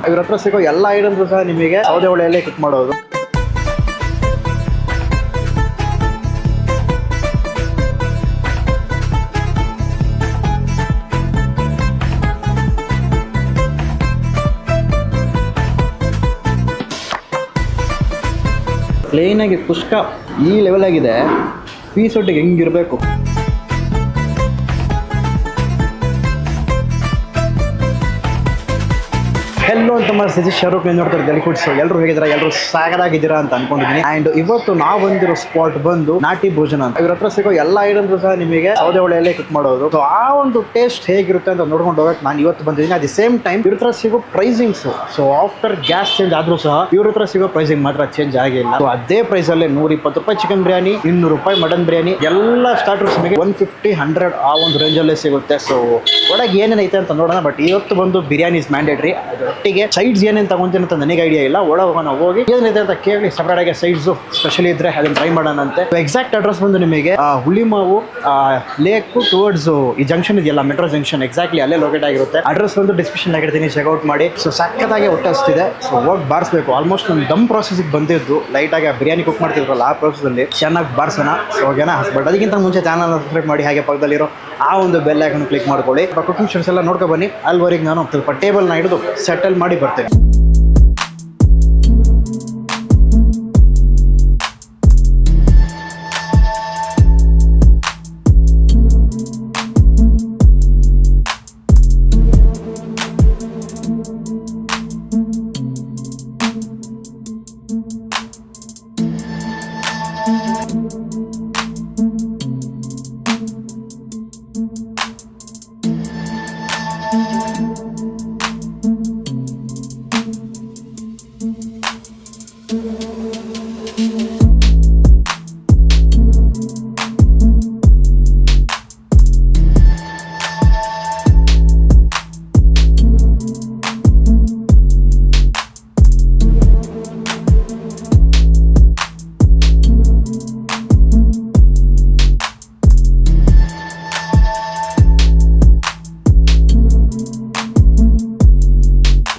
ಇವ್ರ ಹತ್ರ ಸಿಗೋ ಎಲ್ಲ ಐಟಮ್ಸ್ ಸಹ ನಿಮಗೆ ಸೌದೆ ಒಲೆಯಲ್ಲೇ ಕುಕ್ ಮಾಡೋದು. ಪ್ಲೇನಾಗಿ ಕುಷ್ಕ ಈ ಲೆವೆಲ್ ಆಗಿದೆ, ಪೀಸ್ ಒಟ್ಟಿಗೆ ಹೆಂಗಿರಬೇಕು. ಹೆಲ್ಲೋ ಅಂತ ಸತೀಶ್ ಶಾರುಖ್ ನೋಡ್ತಾರೆ ಡೆಲಿ ಫುಡ್ಸ್. ಎಲ್ಲರೂ ಹೇಗಿದ್ದೀರಾ? ಎಲ್ಲರೂ ಸಾಗದಾಗಿದ್ದೀರಾ ಅಂತ ಅನ್ಕೊಂಡಿದ್ದೀನಿ. ಆ್ಯಂಡ್ ಇವತ್ತು ನಾವು ಬಂದಿರೋ ಸ್ಪಾಟ್ ಬಂದು ನಾಟಿ ಭೋಜನ ಅಂತ. ಇವ್ರ ಹತ್ರ ಸಿಗೋ ಎಲ್ಲ ಐಟಮ್ಸ್ ಸಹ ನಿಮಗೆ ಸೌದೆ ಒಲೆಯಲ್ಲೇ ಕುಕ್ ಮಾಡೋದು. ಸೊ ಆ ಒಂದು ಟೇಸ್ಟ್ ಹೇಗಿರುತ್ತೆ ಅಂತ ನೋಡ್ಕೊಂಡು ಹೋಗಕ್ಕೆ ನಾನು ಇವತ್ತು ಬಂದಿದ್ದೀನಿ. ಅಟ್ ದಿ ಸೇಮ್ ಟೈಮ್ ಇವ್ರ ಹತ್ರ ಸಿಗೋ ಪ್ರೈಸಿಂಗ್ಸ್, ಸೊ ಆಫ್ಟರ್ ಗ್ಯಾಸ್ ಚೇಂಜ್ ಆದ್ರೂ ಸಹ ಇವ್ರ ಹತ್ರ ಸಿಗೋ ಪ್ರೈಸಿಂಗ್ ಮಾತ್ರ ಚೇಂಜ್ ಆಗಿಲ್ಲ. ಸೊ ಅದೇ ಪ್ರೈಸ್ ಅಲ್ಲೇ 120 ರೂಪಾಯಿ ಚಿಕನ್ ಬಿರಿಯಾನಿ, 200 ರೂಪಾಯಿ ಮಟನ್ ಬಿರಿಯಾನಿ, ಎಲ್ಲ ಸ್ಟಾರ್ಟರ್ಸ್ ನಿಮಗೆ 150, 100 ಆ ಒಂದು ರೇಂಜಲ್ಲೇ ಸಿಗುತ್ತೆ. ಸೊ ಒಳಗೆ ಏನೇನೈತೆ ಅಂತ ನೋಡೋಣ. ಬಟ್ ಇವತ್ತು ಬಂದು ಬಿರಿಯಾನಿ ಇಸ್ ಮ್ಯಾಂಡೇಟ್ರಿ. ಒಟ್ಟಿಗೆ ಸೈಡ್ಸ್ ಏನೇನು ತಗೊಂತೀನಿ ಅಂತ ನನಗೆ ಐಡಿಯಾ ಇಲ್ಲ. ಹೋಗೋಣ, ಹೋಗಿ ಏನಿದೆ ಅಂತ ಕೇಳಿ ಸಪರೇಟ್ ಆಗಿ ಸೈಡ್ಸ್ ಸ್ಪೆಷಲಿ ಇದ್ರೆ ಅದನ್ನ ಟ್ರೈ ಮಾಡೋಣ ಅಂತೆ. ಎಕ್ಸಾಕ್ಟ್ ಅಡ್ರೆಸ್ ಬಂದು ನಿಮಗೆ ಹುಳಿಮಾವು ಲೇಕ್ ಟುವರ್ಡ್ಸ್ ಈ ಜಂಕ್ಷನ್ ಇದೆಯಲ್ಲ, ಮೆಟ್ರೋ ಜಂಕ್ಷನ್, ಎಕ್ಸಾಕ್ಟ್ಲಿ ಅಲ್ಲೇ ಲೊಕೇಟ್ ಆಗಿರುತ್ತೆ. ಅಡ್ರೆಸ್ ಬಂದು ಡಿಸ್ಕ್ರಿಪ್ಷನ್ ಆಗಿರ್ತೀನಿ, ಚೆಕ್ಔಟ್ ಮಾಡಿ. ಸೊ ಸಕ್ಕತ್ತಾಗಿ ಹೊಟ್ಟೆ ಹಸ್ತಿದೆ. ಸೊ ಹೋಗಿ ಬಾರಿಸಬೇಕು. ಆಲ್ಮೋಸ್ಟ್ ನಮ್ಮ ದಮ್ ಪ್ರಾಸೆಸ್ಗೆ ಬಂದಿದ್ದು ಲೈಟಾಗಿ ಬಿರಿಯಾನಿ ಕುಕ್ ಮಾಡ್ತಿದ್ರಲ್ಲ ಆ ಪ್ರಾಸೆಸಲ್ಲಿ ಚೆನ್ನಾಗಿ ಬಾರಿಸೋಣ. ಸೊ ಓಕೆನಾ? ಬಟ್ ಅದಕ್ಕಿಂತ ಮುಂಚೆ ಚಾನಲ್ ಸಬ್ಸ್ಕ್ರೈಬ್ ಮಾಡಿ, ಹಾಗೆ ಪಕ್ಕದಲ್ಲಿರೋ ಆ ಒಂದು ಬೆಲ್ ಐಕಾನ್ ಕ್ಲಿಕ್ ಮಾಡ್ಕೊಳ್ಳಿ. ಕುಕಿಂಗ್ ಶೋಸ್ ಎಲ್ಲ ನೋಡ್ಕೊ ಬನ್ನಿ. ಅಲ್ಲಿವರೆಗೆ ನಾನು ಸ್ವಲ್ಪ ಟೇಬಲ್ನ ಹಿಡಿದು ಸೆಟಲ್ ಮಾಡಿ ಬರ್ತೇನೆ.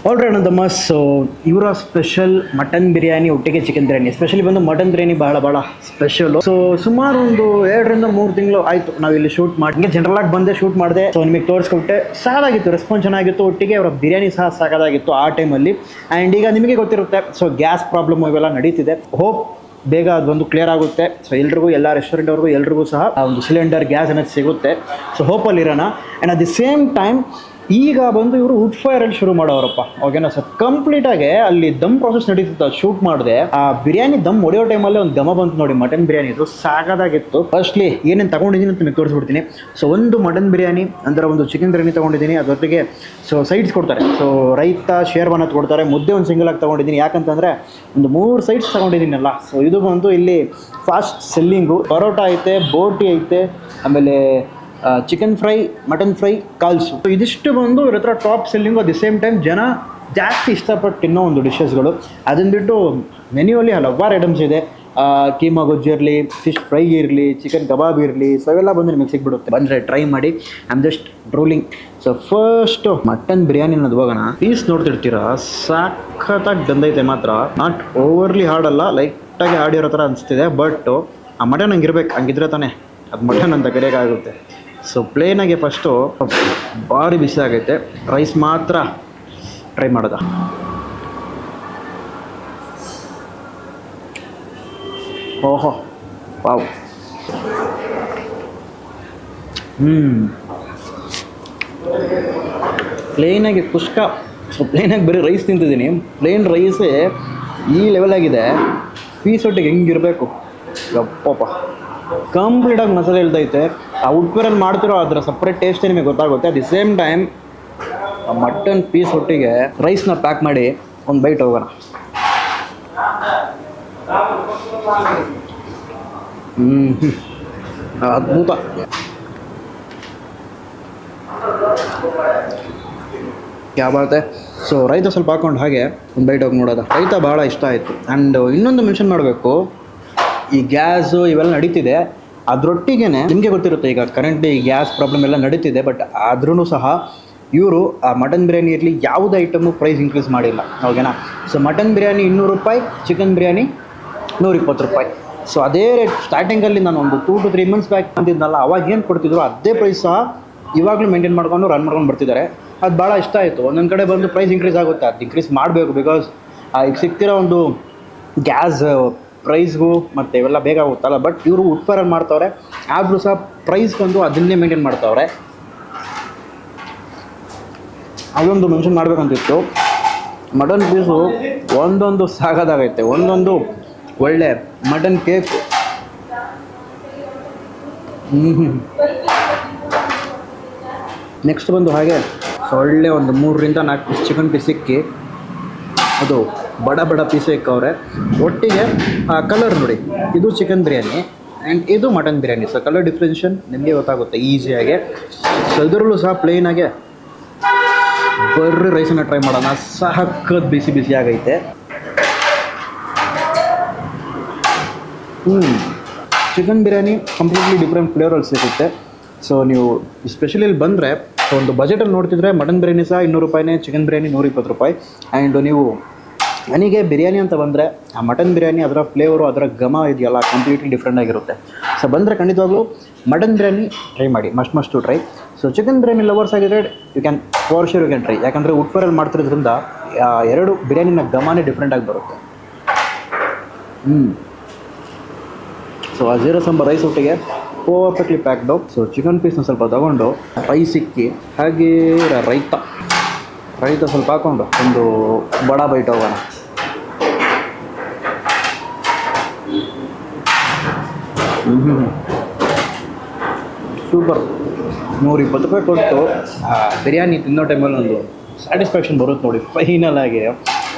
ಆಲ್ರೈಟ್ ನಮ್ಮ ಸೊ ಇವರ ಸ್ಪೆಷಲ್ ಮಟನ್ ಬಿರಿಯಾನಿ ಒಟ್ಟಿಗೆ ಚಿಕನ್ ಬಿರಿಯಾನಿ. ಎಸ್ಪೆಷಲಿ ಬಂದು ಮಟನ್ ಬಿರಿಯಾನಿ ಭಾಳ ಸ್ಪೆಷಲು. ಸೊ ಸುಮಾರು ಒಂದು 2 ರಿಂದ 3 ತಿಂಗಳು ಆಯಿತು ನಾವು ಇಲ್ಲಿ ಶೂಟ್ ಮಾಡಿ. ಹಿಂಗೆ ಜನರಲ್ ಆಗಿ ಬಂದೆ, ಶೂಟ್ ಮಾಡಿದೆ. ಸೊ ನಿಮಗೆ ತೋರಿಸ್ಕೊಟ್ಟೆ. ಸಾಕಾಗಿತ್ತು, ರೆಸ್ಪಾನ್ಸ್ ಚೆನ್ನಾಗಿತ್ತು. ಒಟ್ಟಿಗೆ ಅವರ ಬಿರಿಯಾನಿ ಸಹ ಸಾಕಾಗಿತ್ತು ಆ ಟೈಮಲ್ಲಿ. ಆ್ಯಂಡ್ ಈಗ ನಿಮಗೆ ಗೊತ್ತಿರುತ್ತೆ, ಸೊ ಗ್ಯಾಸ್ ಪ್ರಾಬ್ಲಮ್ ಇವೆಲ್ಲ ನಡೀತಿದೆ. ಹೋಪ್ ಬೇಗ ಅದೊಂದು ಕ್ಲಿಯರ್ ಆಗುತ್ತೆ. ಸೊ ಎಲ್ರಿಗೂ, ಎಲ್ಲ ರೆಸ್ಟೋರೆಂಟ್ ಅವ್ರಿಗೂ ಎಲ್ರಿಗೂ ಸಹ ಒಂದು ಸಿಲಿಂಡರ್ ಗ್ಯಾಸ್ ಅನ್ನೋದು ಸಿಗುತ್ತೆ. ಸೊ ಹೋಪಲ್ಲಿರೋಣ. And at the same time ಈಗ ಬಂದು ಇವರು ವುಡ್ ಫೈರಲ್ಲಿ ಶುರು ಮಾಡೋರಪ್ಪ. ಓಕೆನಾ? ಸೊ ಕಂಪ್ಲೀಟಾಗಿ ಅಲ್ಲಿ ದಮ್ ಪ್ರಾಸೆಸ್ ನಡೀತಿತ್ತು. ಶೂಟ್ ಮಾಡಿದೆ. ಆ ಬಿರಿಯಾನಿ ದಮ್ ಹೊಡೆಯೋ ಟೈಮಲ್ಲಿ ಒಂದು ಘಮ ಬಂತು ನೋಡಿ, ಮಟನ್ ಬಿರಿಯಾನಿ. ಇದು ಸಾಕಾಗಿತ್ತು. ಫಸ್ಟ್ಲಿ ಏನೇನು ತಗೊಂಡಿದ್ದೀನಿ ಅಂತ ನಿಮಗೆ ತೋರಿಸ್ಬಿಡ್ತೀನಿ. ಸೊ ಒಂದು ಮಟನ್ ಬಿರಿಯಾನಿ ಅಂದರೆ ಒಂದು ಚಿಕನ್ ಬಿರಿಯಾನಿ ತೊಗೊಂಡಿದ್ದೀನಿ. ಅದರೊಟ್ಟಿಗೆ ಸೊ ಸೈಡ್ಸ್ ಕೊಡ್ತಾರೆ. ಸೊ ರೈತ ಶೇರ್ವಾನ ಕೊಡ್ತಾರೆ. ಮುದ್ದೆ ಒಂದು ಸಿಂಗಲ್ ಆಗಿ ತೊಗೊಂಡಿದ್ದೀನಿ. ಯಾಕಂತಂದರೆ ಒಂದು 3 ಸೈಡ್ಸ್ ತೊಗೊಂಡಿದ್ದೀನಲ್ಲ. ಸೊ ಇದು ಬಂದು ಇಲ್ಲಿ ಫಾಸ್ಟ್ ಸೆಲ್ಲಿಂಗು. ಪರೋಟ ಐತೆ, ಬೋಟಿ ಐತೆ, ಆಮೇಲೆ chicken fry, mutton fry, calls. So ಇದಿಷ್ಟು ಬಂದು ಇವ್ರ ಹತ್ರ top selling. At the same time ಜನ ಜಾಸ್ತಿ ಇಷ್ಟಪಟ್ಟು ತಿನ್ನೋ ಒಂದು ಡಿಶಸ್ಗಳು. ಅದನ್ನು ಬಿಟ್ಟು ಮೆನ್ಯೂಲಿ ಹಲವಾರು ಐಟಮ್ಸ್ ಇದೆ. ಕೀಮಾ ಗೊಜ್ಜು ಇರಲಿ, ಫಿಶ್ ಫ್ರೈ ಇರಲಿ, ಚಿಕನ್ ಕಬಾಬ್ ಇರಲಿ. ಸೊ ಅವೆಲ್ಲ ಬಂದು ನಿಮಗೆ ಸಿಗ್ಬಿಡುತ್ತೆ. ಬಂದರೆ ಟ್ರೈ ಮಾಡಿ. I am just rolling. So first mutton biryani ಅನ್ನೋದು ಹೋಗೋಣ. ಪೀಸ್ ನೋಡ್ತಿರ್ತೀರ, ಸಾಕತ್ತಾಗಿ ಗಂದೈತೆ ಮಾತ್ರ. ನಾಟ್ ಓವರ್ಲಿ ಹಾರ್ಡಲ್ಲ, ಲೈಟಾಗಿ ಹಾಡಿರೋ ಥರ ಅನಿಸ್ತಿದೆ. ಬಟ್ ಆ ಮಟನ್ ಹಂಗಿರ್ಬೇಕು, ಹಂಗಿದ್ರೆ ತಾನೇ ಅದು ಮಟನ್ ಅಂತ ಕರೆಯೋಕ್ಕಾಗುತ್ತೆ. ಸೊ ಪ್ಲೇನಾಗೆ ಫಸ್ಟು ಭಾರಿ ಬಿಸಿ ಆಗೈತೆ. ರೈಸ್ ಮಾತ್ರ ಟ್ರೈ ಮಾಡೋದ. ಓಹೋ ವಾವ್. ಪ್ಲೇನಾಗಿ ಕುಷ್ಕ. ಸೊ ಪ್ಲೇನಾಗಿ ಬರೀ ರೈಸ್ ತಿಂತಿದ್ದೀನಿ. ಪ್ಲೇನ್ ರೈಸೇ ಈ ಲೆವೆಲ್ ಆಗಿದೆ. ಪೀಸ್ ಒಟ್ಟಿಗೆ ಹೆಂಗಿರಬೇಕು ಗಪ್ಪಪ್ಪ. ಕಂಪ್ಲೀಟಾಗಿ ಮಸಾಲೆ ಇಳ್ದೈತೆ. ಆ ಉಡ್ಪರಲ್ಲಿ ಮಾಡ್ತಿರೋ ಅದರ ಸಪ್ರೇಟ್ ಟೇಸ್ಟೇ ನಿಮಗೆ ಗೊತ್ತಾಗುತ್ತೆ. ಅಟ್ ದಿ ಸೇಮ್ ಟೈಮ್ ಆ ಮಟನ್ ಪೀಸ್ ಒಟ್ಟಿಗೆ ರೈಸ್ನ ಪ್ಯಾಕ್ ಮಾಡಿ ಒಂದು ಬೈಟ್ ಹೋಗೋಣ. ಅದ್ಭುತ. ಯಾವ ಬಾತೆ. ಸೊ ರೈತ ಸ್ವಲ್ಪ ಹಾಕೊಂಡು ಹಾಗೆ ಒಂದು ಬೈಟ್ ಹೋಗಿ ನೋಡೋದ. ರೈತ ಭಾಳ ಇಷ್ಟ ಆಯಿತು. ಆ್ಯಂಡ್ ಇನ್ನೊಂದು ಮೆನ್ಷನ್ ಮಾಡಬೇಕು, ಈ ಗ್ಯಾಸು ಇವೆಲ್ಲ ನಡೀತಿದೆ. ಅದರೊಟ್ಟಿಗೆ ನಿಮಗೆ ಗೊತ್ತಿರುತ್ತೆ ಈಗ ಕರೆಂಟ್ ಈ ಗ್ಯಾಸ್ ಪ್ರಾಬ್ಲಮ್ ಎಲ್ಲ ನಡೀತಿದೆ. ಬಟ್ ಆದ್ರೂ ಸಹ ಇವರು ಆ ಮಟನ್ ಬಿರಿಯಾನಿ ಇರಲಿ ಯಾವುದೇ ಐಟಮು ಪ್ರೈಸ್ ಇನ್ಕ್ರೀಸ್ ಮಾಡಿಲ್ಲ, ಓಕೆನಾ. ಸೊ ಮಟನ್ ಬಿರಿಯಾನಿ 200 ರೂಪಾಯಿ, ಚಿಕನ್ ಬಿರಿಯಾನಿ 120 ರೂಪಾಯಿ. ಸೊ ಅದೇ ರೇಟ್ ಸ್ಟಾರ್ಟಿಂಗಲ್ಲಿ ನಾನು ಒಂದು 2 to 3 months ಬ್ಯಾಕ್ ಬಂದಿದ್ದನಲ್ಲ, ಅವಾಗ ಏನು ಕೊಡ್ತಿದ್ರು ಅದೇ ಪ್ರೈಸ್ ಸಹ ಇವಾಗಲೂ ಮೇಂಟೈನ್ ಮಾಡ್ಕೊಂಡು ರನ್ ಮಾಡ್ಕೊಂಡು ಬರ್ತಿದ್ದಾರೆ. ಅದು ಭಾಳ ಇಷ್ಟ ಆಯಿತು. ಒಂದೊಂದು ಕಡೆ ಬಂದು ಪ್ರೈಸ್ ಇನ್ಕ್ರೀಸ್ ಆಗುತ್ತೆ, ಅದು ಇನ್ಕ್ರೀಸ್ ಮಾಡಬೇಕು. ಬಿಕಾಸ್ ಈಗ ಸಿಗ್ತಿರೋ ಒಂದು ಗ್ಯಾಸ್ ಪ್ರೈಸ್ಗೂ ಮತ್ತು ಇವೆಲ್ಲ ಬೇಗ ಆಗುತ್ತಲ್ಲ. ಬಟ್ ಇವರು ಉತ್ಪಾದನೆ ಮಾಡ್ತಾವ್ರೆ, ಆದರೂ ಸಹ ಪ್ರೈಸ್ ಬಂದು ಅದನ್ನೇ ಮೇಂಟೈನ್ ಮಾಡ್ತಾವ್ರೆ. ಅದೊಂದು ಮೆನ್ಷನ್ ಮಾಡಬೇಕಂತಿತ್ತು. ಮಟನ್ ಪೀಸು ಒಂದೊಂದು ಸಾಗೋದಾಗೈತೆ, ಒಂದೊಂದು ಒಳ್ಳೆ ಮಟನ್ ಕೇಕ್. ನೆಕ್ಸ್ಟ್ ಬಂದು ಹಾಗೆ ಒಳ್ಳೆ ಒಂದು 3 ರಿಂದ 4 ಪೀಸ್ ಚಿಕನ್ ಪೀಸ್ ಸಿಕ್ಕಿ, ಅದು ಬಡ ಬಡ ಪೀಸ್ ಇಕ್ಕವ್ರೆ. ಒಟ್ಟಿಗೆ ಕಲರ್ ನೋಡಿ, ಇದು ಚಿಕನ್ ಬಿರಿಯಾನಿ ಆ್ಯಂಡ್ ಇದು ಮಟನ್ ಬಿರಿಯಾನಿ. ಸೊ ಕಲರ್ ಡಿಫ್ರೆನ್ಷನ್ ನಿಮಗೆ ಗೊತ್ತಾಗುತ್ತೆ ಈಸಿಯಾಗಿ. ಸೊ ಇದರಲ್ಲೂ ಸಹ ಪ್ಲೇನಾಗೆ ಬರ್ರಿ ರೈಸನ್ನು ಟ್ರೈ ಮಾಡೋಣ. ಸಖತ್ ಬಿಸಿ ಬಿಸಿ ಆಗೈತೆ. ಚಿಕನ್ ಬಿರಿಯಾನಿ ಕಂಪ್ಲೀಟ್ಲಿ ಡಿಫ್ರೆಂಟ್ ಫ್ಲೇವರಲ್ಲಿ ಸಿಗುತ್ತೆ. ಸೊ ನೀವು ಸ್ಪೆಷಲಿ ಇಲ್ಲಿ ಬಂದರೆ ಒಂದು ಬಜೆಟಲ್ಲಿ ನೋಡ್ತಿದ್ರೆ ಮಟನ್ ಬಿರಿಯಾನಿ ಸಹ 200 ರೂಪಾಯಿನೇ, ಚಿಕನ್ ಬಿರಿಯಾನಿ 120 ರೂಪಾಯಿ. ಆ್ಯಂಡ್ ನೀವು ನನಗೆ ಬಿರಿಯಾನಿ ಅಂತ ಬಂದರೆ ಆ ಮಟನ್ ಬಿರಿಯಾನಿ ಅದರ ಫ್ಲೇವರು, ಅದರ ಘಮ ಇದೆಯಲ್ಲ, ಕಂಪ್ಲೀಟ್ಲಿ ಡಿಫ್ರೆಂಟ್ ಆಗಿರುತ್ತೆ. ಸೊ ಬಂದರೆ ಖಂಡಿತವಾಗ್ಲೂ ಮಟನ್ ಬಿರಿಯಾನಿ ಟ್ರೈ ಮಾಡಿ, must to try. So chicken biryani lovers ಆಗಿದ್ರೆ you can for sure you can try. ಯಾಕಂದರೆ ವುಡ್ ಫೈರಲ್ಲಿ ಮಾಡ್ತಿರೋದ್ರಿಂದ ಎರಡು ಬಿರಿಯಾನಿನ ಘಮನೇ ಡಿಫ್ರೆಂಟಾಗಿ ಬರುತ್ತೆ. ಸೊ ಆ ಜೀರಾ ಸಾಂಬಾರ್ ರೈಸ್ ಒಟ್ಟಿಗೆ ಪರ್ಫೆಕ್ಟ್ಲಿ ಪ್ಯಾಕ್ಡು. ಸೊ ಚಿಕನ್ ಪೀಸ್ನ ಸ್ವಲ್ಪ ತಗೊಂಡು ರೈಸ್ ಸಿಕ್ಕಿ, ಹಾಗೇ ರೈತ ಸ್ವಲ್ಪ ಹಾಕ್ಕೊಂಡು ಒಂದು ಬಡ ಬೈಟ್ ಹೋಗೋಣ. ಸೂಪರ್. 120 ರೂಪಾಯಿ ಕೊಟ್ಟು ಬಿರಿಯಾನಿ ತಿನ್ನೋ ಟೈಮಲ್ಲಿ ಒಂದು ಸ್ಯಾಟಿಸ್ಫ್ಯಾಕ್ಷನ್ ಬರುತ್ತೆ ನೋಡಿ. ಫೈನಲ್ ಆಗಿ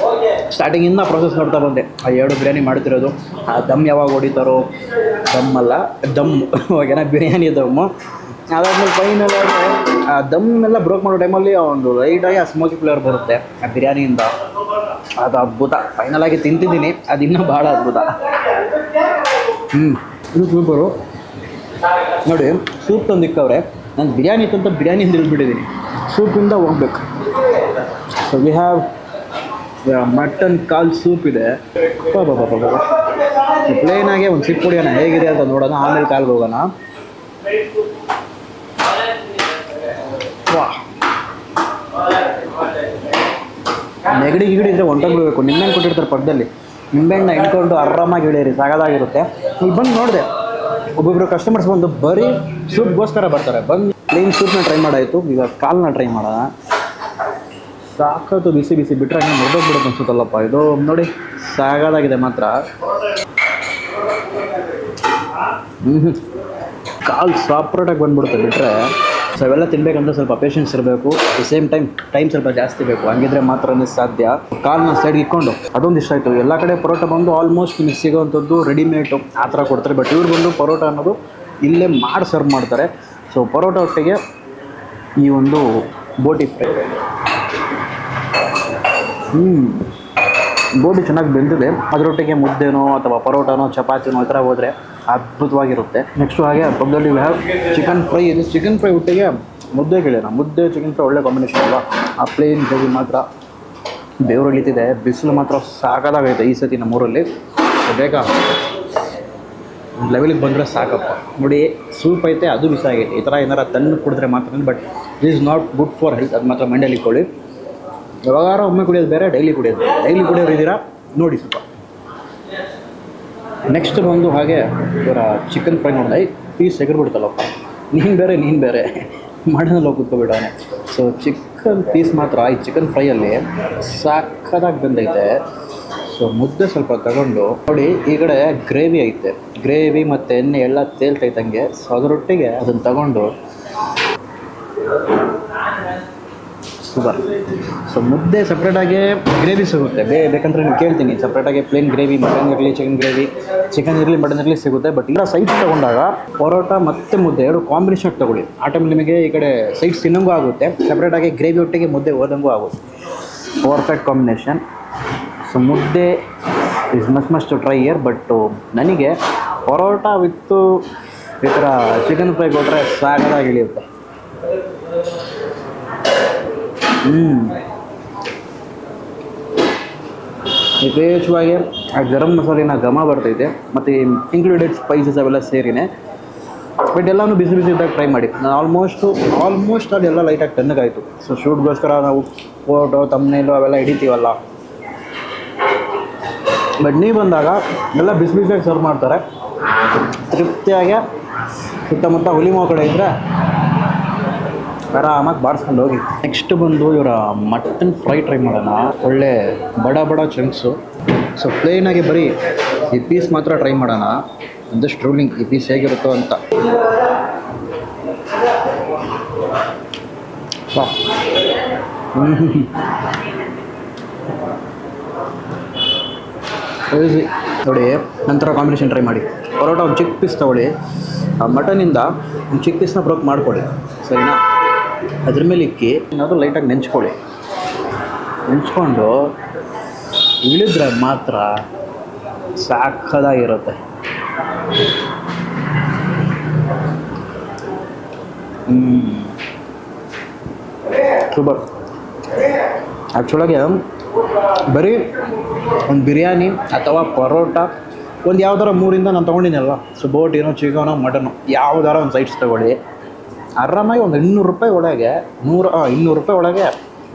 ಸ್ಟಾರ್ಟಿಂಗಿಂದ ಪ್ರೊಸೆಸ್ ನೋಡ್ತಾ ಬಂದೆ. ಆ 2 ಬಿರಿಯಾನಿ ಮಾಡ್ತಿರೋದು, ಆ ದಮ್ ಯಾವಾಗ ಹೊಡಿತಾರೋ, ದಮ್ ಓಕೆನಾ, ಬಿರಿಯಾನಿ ದಮ್ಮು. ಅದಾದ್ಮೇಲೆ ಫೈನಲ್ ಆಗಿ ಆ ದಮ್ ಎಲ್ಲ ಬ್ರೋಕ್ ಮಾಡೋ ಟೈಮಲ್ಲಿ ಒಂದು ಲೈಟಾಗಿ ಆ ಸ್ಮೋಕಿ ಫ್ಲೇವರ್ ಬರುತ್ತೆ ಆ ಬಿರಿಯಾನಿಯಿಂದ. ಅದು ಅದ್ಭುತ. ಫೈನಲ್ ಆಗಿ ತಿಂತಿದ್ದೀನಿ, ಅದು ಇನ್ನೂ ಭಾಳ ಅದ್ಭುತ. ಇದು ಸೂಪರು ನೋಡಿ. ಸೂಪ್ ತಂದಿಕ್ಕವ್ರೆ. ನಾನು ಬಿರಿಯಾನಿ ಅಂತ ಬಿರಿಯಾನಿಯಿಂದ ಇಳಿದ್ಬಿಟ್ಟಿದ್ದೀನಿ, ಸೂಪಿಂದ ಹೋಗ್ಬೇಕು. So we have mutton call soup ಇದೆ. ಪ್ಲೇನಾಗೆ ಒಂದು ಸಿಪ್ ಕುಡಿಯೋಣ ಹೇಗಿದೆ ಅಂತ ನೋಡೋಣ, ಆಮೇಲೆ ಕಾಲ್ಗೆ ಹೋಗೋಣ. ವಾ, ನೆಗಡಿ ಗಿಗಡಿ ಇದ್ದರೆ ಹೊಂಟೋಗ್ಬಿಡ್ಬೇಕು. ನಿಂಬೆಹಣ್ಣು ಕೊಟ್ಟಿರ್ತಾರೆ ಪಕ್ಕದಲ್ಲಿ, ನಿಂಬೆಹಣ್ಣು ಇಟ್ಕೊಂಡು ಆರಾಮಾಗಿ ಇಳಿಯಿರಿ, ಸಾಕಾಗಿರುತ್ತೆ. ಇಲ್ಲಿ ಬಂದು ನೋಡಿದೆ, ಒಬ್ಬೊಬ್ಬರು ಕಸ್ಟಮರ್ಸ್ ಬಂದು ಬರೀ ಸೂಪ್ಗೋಸ್ಕರ ಬರ್ತಾರೆ. ಬಂದು ಪ್ಲೇನ್ ಸೂಪ್ನ ಟ್ರೈ ಮಾಡಾಯಿತು, ಈಗ ಕಾಲನ್ನ ಟ್ರೈ ಮಾಡೋಣ. ಸಾಕತ್ತು ಬಿಸಿ ಬಿಸಿ ಬಿಟ್ಟರೆ ಹಂಗೆ ಮುರಿದೋಗ್ಬಿಡುತ್ತೆ ಅನ್ಸುತ್ತಲ್ಲಪ್ಪ. ಇದು ನೋಡಿ ಸಾಕಾಗಿದೆ ಮಾತ್ರ. ಕಾಲು ಸಪ್ರೇಟಾಗಿ ಬಂದ್ಬಿಡುತ್ತೆ ಬಿಟ್ಟರೆ. ಸೊ ಅವೆಲ್ಲ ತಿನ್ಬೇಕಂದ್ರೆ ಸ್ವಲ್ಪ ಪೇಷನ್ಸ್ ಇರಬೇಕು, ಅಟ್ ಸೇಮ್ ಟೈಮ್ ಸ್ವಲ್ಪ ಜಾಸ್ತಿ ಬೇಕು, ಹಂಗಿದ್ರೆ ಮಾತ್ರನೇ ಸಾಧ್ಯ. ಕಾಲನ್ನ ಸೈಡ್ಗೆ ಇಟ್ಕೊಂಡು ಅದೊಂದು ಇಷ್ಟ ಆಯಿತು. ಎಲ್ಲ ಕಡೆ ಪರೋಟ ಬಂದು ಆಲ್ಮೋಸ್ಟ್ ನಿಮಗೆ ಸಿಗೋವಂಥದ್ದು ರೆಡಿಮೇಡು ಆ ಥರ ಕೊಡ್ತಾರೆ. ಬಟ್ ಇವ್ರು ಬಂದು ಪರೋಟ ಅನ್ನೋದು ಇಲ್ಲೇ ಮಾಡಿ ಸರ್ವ್ ಮಾಡ್ತಾರೆ. ಸೊ ಪರೋಟ ಒಟ್ಟಿಗೆ ಈ ಒಂದು ಬೋಟಿ ಫ್ರೈ, ಗೋಬಿ ಚೆನ್ನಾಗಿ ಬೆಂದಿದೆ, ಅದರೊಟ್ಟಿಗೆ ಮುದ್ದೆನೋ ಅಥವಾ ಪರೋಟನೋ ಚಪಾತಿನೋ ಈ ಥರ ಹೋದರೆ ಅದ್ಭುತವಾಗಿರುತ್ತೆ. ನೆಕ್ಸ್ಟು ಹಾಗೆ ಪಕ್ಕದಲ್ಲಿ ಹ್ಯಾವ್ ಚಿಕನ್ ಫ್ರೈ ಇದೆ. ಚಿಕನ್ ಫ್ರೈ ಒಟ್ಟಿಗೆ ಮುದ್ದೆ ಕೇಳೋಣ. ಮುದ್ದೆ ಚಿಕನ್ ಫ್ರೈ ಒಳ್ಳೆ ಕಾಂಬಿನೇಷನ್ ಅಲ್ವಾ. ಆ ಪ್ಲೇನ್ ಗ್ರೇವಿ ಮಾತ್ರ ಬೆವರು ಇಳಿತಿದೆ. ಬಿಸಿಲು ಮಾತ್ರ ಸಾಕಾಗೈತೆ ಈ ಸತಿ ನಮ್ಮೂರಲ್ಲಿ. ಬೇಗ ಲೆವೆಲಿಗೆ ಬಂದರೆ ಸಾಕಪ್ಪ. ನೋಡಿ ಸೂಪ್ ಐತೆ, ಅದು ಬಿಸಿ ಆಗೈತೆ. ಈ ಥರ ಏನಾರು ತಣ್ಣಗೆ ಕುಡಿದ್ರೆ ಮಾತ್ರ. But this is not good for health, ಅದು ಮಾತ್ರ ಮೈಂಡಲ್ಲಿ ಇಟ್ಕೊಳ್ಳಿ. ಯಾವಾಗಾರ ಒಮ್ಮೆ ಕುಡಿಯೋದು ಬೇರೆ, ಡೈಲಿ ಕುಡಿಯೋರು ಇದ್ದೀರಾ ನೋಡಿ ಸ್ವಲ್ಪ. ನೆಕ್ಸ್ಟ್ ಬಂದು ಹಾಗೆ ಇವರ ಚಿಕನ್ ಫ್ರೈ ನೋಡಿದೆ, ಪೀಸ್ ಎಗರ್ಬಿಡ್ತಲ್ಲಪ್ಪ. ನೀನು ಬೇರೆ ಮಾಡೋದ್ರಲ್ಲಿ ಹೋಗಿ ಕೂತ್ಕೊಬಿಡೋನೆ. ಸೊ ಚಿಕನ್ ಪೀಸ್ ಮಾತ್ರ ಈ ಚಿಕನ್ ಫ್ರೈಯಲ್ಲಿ ಸಾಕದಾಗಿ ಬಂದೈತೆ. ಸೊ ಮುದ್ದೆ ಸ್ವಲ್ಪ ತಗೊಂಡು ನೋಡಿ, ಈ ಕಡೆ ಗ್ರೇವಿ ಐತೆ, ಗ್ರೇವಿ ಮತ್ತು ಎಣ್ಣೆ ಎಲ್ಲ ತೇಲ್ತೈತಂಗೆ. ಸೊ ಅದರೊಟ್ಟಿಗೆ ಅದನ್ನು ತಗೊಂಡು ಸೂಪರ್. ಸೊ ಮುದ್ದೆ ಸಪ್ರೇಟಾಗಿ ಗ್ರೇವಿ ಸಿಗುತ್ತೆ, ಬೇಕಂದ್ರೆ ನೀವು ಕೇಳ್ತೀನಿ ಸಪ್ರೇಟಾಗಿ ಪ್ಲೇನ್ ಗ್ರೇವಿ, ಮಟನ್ ಇರಲಿ ಚಿಕನ್ ಇರಲಿ ಮಟನ್ ಇರಲಿ ಸಿಗುತ್ತೆ. ಬಟ್ ಇಲ್ಲ ಸೈಡ್ಸ್ ತೊಗೊಂಡಾಗ ಪರೋಟ ಮತ್ತು ಮುದ್ದೆ ಎರಡು ಕಾಂಬಿನೇಷನ್ ತೊಗೊಳ್ಳಿ. ಆ ಟೈಮ್ ನಿಮಗೆ ಈ ಕಡೆ ಸೈಡ್ಸ್ ತಿನ್ನೋಂಗೂ ಆಗುತ್ತೆ, ಸಪ್ರೇಟಾಗಿ ಗ್ರೇವಿ ಒಟ್ಟಿಗೆ ಮುದ್ದೆ ಓದಂಗೂ ಆಗುತ್ತೆ. Perfect combination. ಸೊ ಮುದ್ದೆ is must try year. But ನನಗೆ ಪರೋಟ ವಿತ್ತು ಈ ಥರ ಚಿಕನ್ ಫ್ರೈ ಕೊಟ್ಟರೆ ಸಾಕಾಗಿ ಇಳಿಯುತ್ತೆ. ಯಥೇಚ್ಛವಾಗಿ ಆ ಗರಂ ಮಸಾಲಿನ ಘಮ ಬರ್ತೈತೆ ಮತ್ತು ಇನ್ಕ್ಲೂಡೆಡ್ ಸ್ಪೈಸಸ್ ಅವೆಲ್ಲ ಸೇರಿನೇ. ಬಟ್ ಎಲ್ಲನೂ ಬಿಸಿ ಬಿಸಿ ಇದ್ದಾಗ ಟ್ರೈ ಮಾಡಿ. ನಾನು ಆಲ್ಮೋಸ್ಟ್ ಅದೆಲ್ಲ ಲೈಟಾಗಿ ತಣ್ಣಗಾಯಿತು. ಸೊ ಶೂಟ್ಗೋಸ್ಕರ ನಾವು ಫೋಟೋ ತಮ್ಮನೇಲು ಅವೆಲ್ಲ ಹಿಡಿತೀವಲ್ಲ. ಬಟ್ ನೀವು ಬಂದಾಗ ಎಲ್ಲ ಬಿಸಿ ಬಿಸಿಯಾಗಿ ಸರ್ವ್ ಮಾಡ್ತಾರೆ. ತೃಪ್ತಿಯಾಗಿ ಸುತ್ತಮುತ್ತ ಹುಲಿಮೋ ಕಡೆ ಇದ್ದರೆ ಆರಾಮಾಗಿ ಬಾರಿಸ್ಕೊಂಡು ಹೋಗಿ. ನೆಕ್ಸ್ಟ್ ಬಂದು ಇವರ ಮಟನ್ ಫ್ರೈ ಟ್ರೈ ಮಾಡೋಣ. ಒಳ್ಳೆ ಬಡ ಚಂಕ್ಸು. ಸೊ ಪ್ಲೇನಾಗಿ ಬರೀ ಈ ಪೀಸ್ ಮಾತ್ರ ಟ್ರೈ ಮಾಡೋಣ. ಜಸ್ಟ್ ರೂಲಿಂಗ್ ಈ ಪೀಸ್ ಹೇಗಿರುತ್ತೋ ಅಂತ. ನೋಡಿ, ನಂತರ ಕಾಂಬಿನೇಷನ್ ಟ್ರೈ ಮಾಡಿ. ಪರೋಟ ಒಂದು ಚಿಕ್ಕ ಪೀಸ್ ತೊಗೊಳ್ಳಿ, ಆ ಮಟನಿಂದ ಒಂದು ಚಿಕ್ಕ ಪೀಸ್ನ ಬ್ರೋಕ್ ಮಾಡ್ಕೊಳ್ಳಿ, ಸರಿನಾ? ಅದ್ರ ಮೇಲೆ ಇಕ್ಕಿ ಏನಾದರೂ ಲೈಟಾಗಿ ನೆಂಚ್ಕೊಂಡು ಇಳಿದ್ರೆ ಮಾತ್ರ ಸಾಕದಾಗಿರುತ್ತೆ. ಸೂಪರ್. ಆ್ಯಕ್ಚುಲಾಗಿ ಬರೀ ಒಂದು ಬಿರಿಯಾನಿ ಅಥವಾ ಪರೋಟ ಒಂದು ಯಾವ್ದಾರ 3ರಿಂದ ನಾನು ತೊಗೊಂಡಿನಲ್ಲ. ಸೊ ಬೋಟಿನೋ ಚಿಕನೋ ಮಟನೋ ಯಾವ್ದಾರ ಒಂದು ಸೈಡ್ಸ್ ತೊಗೊಳ್ಳಿ, ಆರಾಮಾಗಿ ಒಂದು 200 ರೂಪಾಯಿ ಒಳಗೆ 200 ರೂಪಾಯಿ ಒಳಗೆ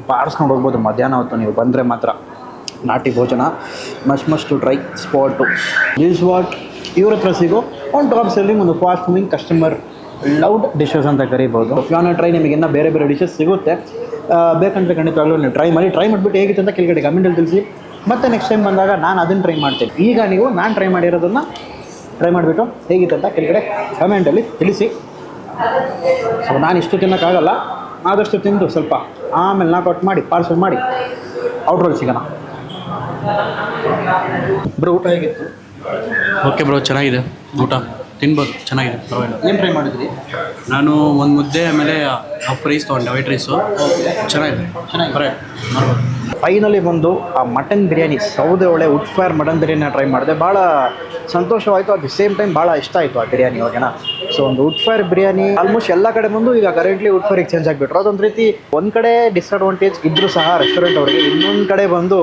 ಬಾರಿಸ್ಕೊಂಡು ಹೋಗ್ಬೋದು. ಮಧ್ಯಾಹ್ನ ಹೊತ್ತು ನೀವು ಬಂದರೆ ಮಾತ್ರ ನಾಟಿ ಭೋಜನ. Must to try spot. This what ಇವ್ರ ಹತ್ರ ಸಿಗೋ ಆನ್ ಟಾಪ್ ಸೆಲ್ಲಿಂಗ್ ಒಂದು fast moving customer loved dishes ಅಂತ ಕರಿಬೋದು. ಫ್ಯಾನ ಟ್ರೈ ನಿಮಗೆ ಇನ್ನೂ ಬೇರೆ ಡಿಶಸ್ ಸಿಗುತ್ತೆ. ಬೇಕಂದರೆ ಖಂಡಿತವಾಗ್ಲೂ ನೀವು ಟ್ರೈ ಮಾಡಿಬಿಟ್ಟು ಹೇಗಿತ್ತು ಅಂತ ಕೆಳಗಡೆ ಕಮೆಂಟಲ್ಲಿ ತಿಳಿಸಿ. ಮತ್ತು ನೆಕ್ಸ್ಟ್ ಟೈಮ್ ಬಂದಾಗ ನಾನು ಅದನ್ನು ಟ್ರೈ ಮಾಡ್ತೀನಿ. ಈಗ ನೀವು ನಾನು ಟ್ರೈ ಮಾಡಿರೋದನ್ನು ಟ್ರೈ ಮಾಡಿಬಿಟ್ಟು ಹೇಗಿತ್ತು ಅಂತ ಕೆಳಗಡೆ ಕಮೆಂಟಲ್ಲಿ ತಿಳಿಸಿ. ಸೊ ನಾನು ಇಷ್ಟು ತಿನ್ನೋಕ್ಕಾಗಲ್ಲ, ಆದಷ್ಟು ತಿಂದು ಸ್ವಲ್ಪ ಆಮೇಲೆ ನಾಕೌಟ್ ಮಾಡಿ ಪಾರ್ಸಲ್ ಮಾಡಿ ಔಟ್ರೋಲ್ ಸಿಗೋಣ. ಬ್ರೋ ಊಟ ಹೇಗಿತ್ತು? ಓಕೆ ಬ್ರೋ, ಚೆನ್ನಾಗಿದೆ ಊಟ, ತಿನ್ಬೋದು, ಚೆನ್ನಾಗಿದೆ, ಪರವಾಗಿಲ್ಲ. ಏನು ಟ್ರೈ ಮಾಡಿದ್ರಿ? ನಾನು ಒಂದು ಮುದ್ದೆ ಆಮೇಲೆ ಹಾಫ್ ರೈಸ್ ತೊಗೊಂಡೆ, ವೈಟ್ ರೈಸು. ಚೆನ್ನಾಗಿದೆ ಮಾಡ್ಬೋದು. ಫೈನಲಿ ಬಂದು ಆ ಮಟನ್ ಬಿರಿಯಾನಿ, ಸೌದೆ ಒಳ್ಳೆ ವುಡ್ ಫೈರ್ ಮಟನ್ ಬಿರಿಯಾನಿನ ಟ್ರೈ ಮಾಡಿದೆ. ಭಾಳ ಸಂತೋಷವಾಯಿತು. ಅಟ್ ದಿ ಸೇಮ್ ಟೈಮ್ ಭಾಳ ಇಷ್ಟ ಆಯಿತು ಆ ಬಿರಿಯಾನಿ. ಓಕೆನಾ? ಸೊ ಒಂದು ವುಡ್ ಫೈರ್ ಬಿರಿಯಾನಿ ಆಲ್ಮೋಸ್ಟ್ ಎಲ್ಲ ಕಡೆ ಬಂದು ಈಗ ಕರೆಂಟ್ಲಿ ವುಡ್ ಫೈರಿಗೆ ಚೇಂಜ್ ಆಗಿಬಿಟ್ರು. ಅದೊಂದು ರೀತಿ ಒಂದು ಕಡೆ ಡಿಸ್ಅಡ್ವಾಂಟೇಜ್ ಇದ್ದರೂ ಸಹ ರೆಸ್ಟೋರೆಂಟ್ ಅವರಿಗೆ, ಇನ್ನೊಂದು ಕಡೆ ಬಂದು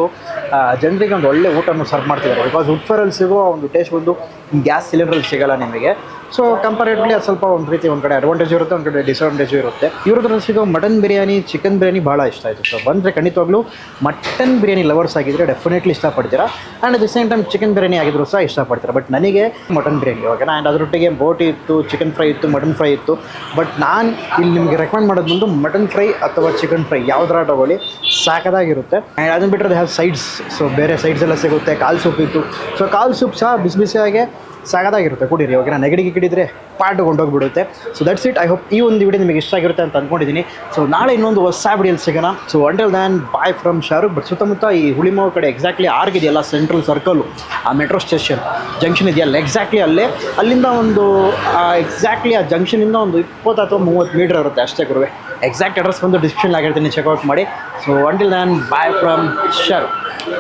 ಜನರಿಗೆ ಒಂದು ಒಳ್ಳೆ ಊಟವನ್ನು ಸರ್ವ್ ಮಾಡ್ತಿದ್ದಾರೆ. ಬಿಕಾಸ್ ವುಡ್ ಫೈರಲ್ಲಿ ಸಿಗೋ ಒಂದು ಟೇಸ್ಟ್ ಬಂದು ಗ್ಯಾಸ್ ಸಿಲಿಂಡ್ರಲ್ಲಿ ಸಿಗೋಲ್ಲ ನಿಮಗೆ. ಸೊ ಕಂಪೇರೇಟ್ಲಿ ಅದು ಸ್ವಲ್ಪ ಒಂದು ರೀತಿ ಒಂದು ಕಡೆ ಅಡ್ವಾಂಟೇಜ್ ಇರುತ್ತೆ, ಒಂದು ಕಡೆ ಡಿಸ್ಅಡ್ವಾಂಟೇಜು ಇರುತ್ತೆ. ಇವ್ರ ಹತ್ರ ಸಿಗೋ ಮಟನ್ ಬಿರಿಯಾನಿ, ಚಿಕನ್ ಬಿರಿಯಾನಿ ಭಾಳ ಇಷ್ಟ ಆಯಿತು. ಸೊ ಬಂದರೆ ಖಂಡಿತವಾಗ್ಲೂ ಮಟನ್ ಬಿರಿಯಾನಿ ಲವರ್ಸ್ ಆಗಿದ್ದರೆ ಡೆಫಿನೆಟ್ಲಿ ಇಷ್ಟಪಡ್ತೀರಾ. And at the same time chicken biryani ಆಗಿದ್ರು ಸಹ ಇಷ್ಟಪಡ್ತೀರಾ. ಬಟ್ ನನಗೆ ಮಟನ್ ಬಿರಿಯಾನಿ, ಓಕೆನಾ? ಆ್ಯಂಡ್ ಅದರೊಟ್ಟಿಗೆ ಬೋಟಿ ಇತ್ತು, ಚಿಕನ್ ಫ್ರೈ ಇತ್ತು, ಮಟನ್ ಫ್ರೈ ಇತ್ತು. ಬಟ್ ನಾನು ಇಲ್ಲಿ ನಿಮಗೆ ರೆಕಮೆಂಡ್ ಮಾಡೋದು ಬಂದು ಮಟನ್ ಫ್ರೈ ಅಥವಾ ಚಿಕನ್ ಫ್ರೈ ಯಾವುದರ ತಗೊಳ್ಳಿ, ಸಾಕದಾಗಿರುತ್ತೆ. ಆ್ಯಂಡ್ ಅದನ್ನು ಬಿಟ್ಟರೆ ಹ್ಯಾವ್ ಸೈಡ್ಸ್. ಸೊ ಬೇರೆ ಸೈಡ್ಸ್ ಎಲ್ಲ ಸಿಗುತ್ತೆ. ಕಾಲ್ ಸೂಪ್ ಇತ್ತು. ಸೊ ಕಾಲ್ ಸೂಪ್ ಸಹ ಬಿಸಿಯಾಗೆ ಸಾಕದಾಗಿರುತ್ತೆ, ಕುಡೀರಿ. ಓಕೆನಾ? ನೆಗಡಿಗೆ ಕಿಡಿದ್ರೆ ಪಾಟುಗೊಂಡೋಗ್ಬಿಡುತ್ತೆ. So that's it. I hope ಈ ಒಂದು ವಿಡಿಯೋ ನಿಮಗೆ ಇಷ್ಟ ಆಗಿರುತ್ತೆ ಅಂತ ಅಂದ್ಕೊಂಡಿದ್ದೀನಿ. ಸೊ ನಾಳೆ ಇನ್ನೊಂದು ಹೊಸ ವಿಡಿಯೋಲಿ ಸಿಗೋಣ. So until then bye from Shahrukh. But ಸುತ್ತಮುತ್ತ ಈ ಹುಳಿಮೋ ಕಡೆ ಎಕ್ಸಾಕ್ಟ್ಲಿ ಆರ್ಗಿದೆಯಲ್ಲ, ಸೆಂಟ್ರಲ್ ಸರ್ಕಲು, ಆ ಮೆಟ್ರೋ ಸ್ಟೇಷನ್ ಜಂಕ್ಷನ್ ಇದೆಯಲ್ಲ, ಎಕ್ಸಾಕ್ಟ್ಲಿ ಅಲ್ಲಿಂದ ಒಂದು ಎಕ್ಸಾಕ್ಟ್ಲಿ ಆ ಜಂಕ್ಷನಿಂದ ಒಂದು 20 ಅಥವಾ 30 ಮೀಟರ್ ಇರುತ್ತೆ ಅಷ್ಟೇ ಗುರುವೆ. ಎಕ್ಸಾಕ್ಟ್ ಅಡ್ರೆಸ್ ಬಂದು ಡಿಸ್ಕ್ರಿಪ್ಷನ್ ಆಗಿರ್ತೀನಿ, ಚೆಕ್ಔಟ್ ಮಾಡಿ. So until then bye from Shahrukh.